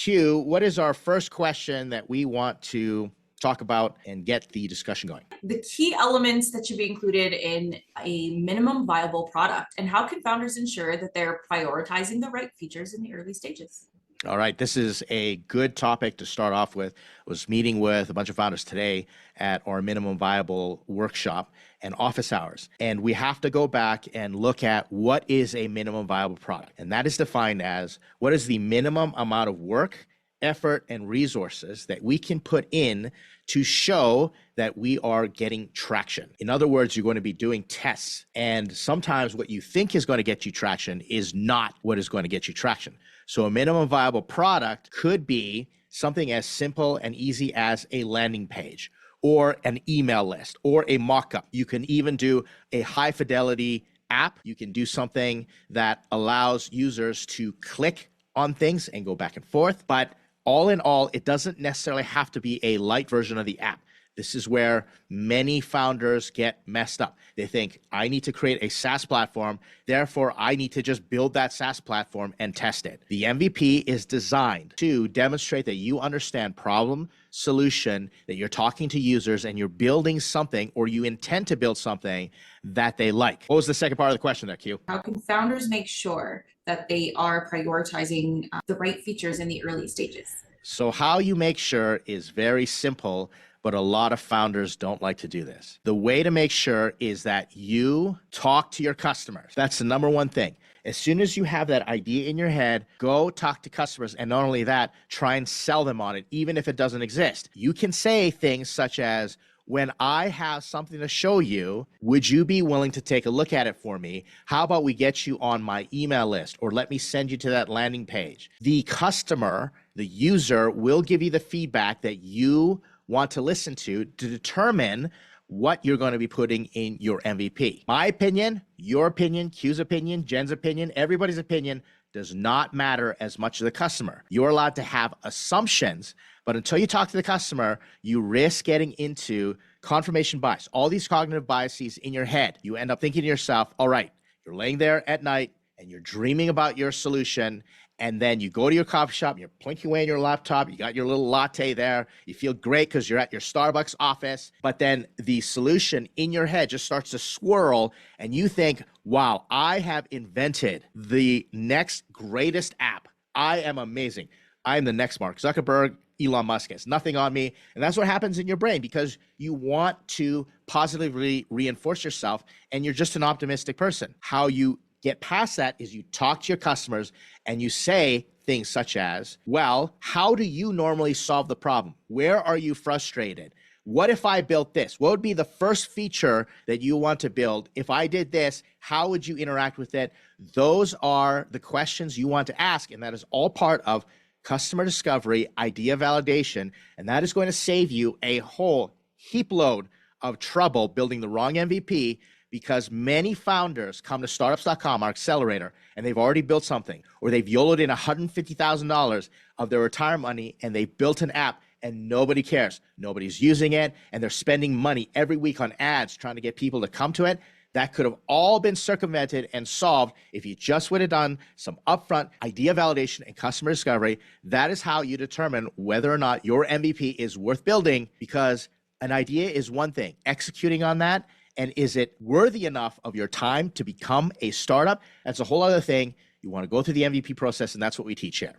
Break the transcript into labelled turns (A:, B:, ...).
A: Q, what is our first question that we want to talk about and get the discussion going?
B: The key elements that should be included in a minimum viable product, and how can founders ensure that they're prioritizing the right features in the early stages?
A: All right, this is a good topic to start off with. I was meeting with a bunch of founders today at our minimum viable workshop and office hours. And we have to go back and look at what is a minimum viable product. And that is defined as what is the minimum amount of work, effort, and resources that we can put in to show that we are getting traction. In other words, you're going to be doing tests. And sometimes what you think is going to get you traction is not what is going to get you traction. So a minimum viable product could be something as simple and easy as a landing page or an email list or a mock-up. You can even do a high fidelity app. You can do something that allows users to click on things and go back and forth. But all in all, it doesn't necessarily have to be a light version of the app. This is where many founders get messed up. They think, I need to create a SaaS platform, therefore I need to just build that SaaS platform and test it. The MVP is designed to demonstrate that you understand problem, solution, that you're talking to users and you're building something or you intend to build something that they like. What was the second part of the question there, Q?
B: How can founders make sure that they are prioritizing the right features in the early stages?
A: So how you make sure is very simple, but a lot of founders don't like to do this. The way to make sure is that you talk to your customers. That's the number one thing. As soon as you have that idea in your head, go talk to customers. And not only that, try and sell them on it, even if it doesn't exist. You can say things such as, when I have something to show you, would you be willing to take a look at it for me? How about we get you on my email list, or let me send you to that landing page? The customer, the user, will give you the feedback that you want to listen to determine what you're going to be putting in your MVP. My opinion, your opinion, Q's opinion, Jen's opinion, everybody's opinion does not matter as much as the customer. You're allowed to have assumptions, but until you talk to the customer, you risk getting into confirmation bias, all these cognitive biases in your head. You end up thinking to yourself, all right, you're laying there at night and you're dreaming about your solution. And then you go to your coffee shop, you're plinking away on your laptop, you got your little latte there, you feel great because you're at your Starbucks office, but then the solution in your head just starts to swirl and you think, wow, I have invented the next greatest app. I am amazing. I am the next Mark Zuckerberg. Elon Musk has nothing on me. And that's what happens in your brain because you want to positively reinforce yourself and you're just an optimistic person. How you get past that is you talk to your customers and you say things such as, well, how do you normally solve the problem? Where are you frustrated? What if I built this? What would be the first feature that you want to build? If I did this, how would you interact with it? Those are the questions you want to ask, and that is all part of customer discovery, idea validation, and that is going to save you a whole heap load of trouble building the wrong MVP, because many founders come to Startups.com, our accelerator, and they've already built something, or they've YOLO'd in $150,000 of their retirement money, and they built an app, and nobody cares. Nobody's using it, and they're spending money every week on ads trying to get people to come to it. That could have all been circumvented and solved if you just would have done some upfront idea validation and customer discovery. That is how you determine whether or not your MVP is worth building, because an idea is one thing. Executing on that, and is it worthy enough of your time to become a startup? That's a whole other thing. You want to go through the MVP process, and that's what we teach here.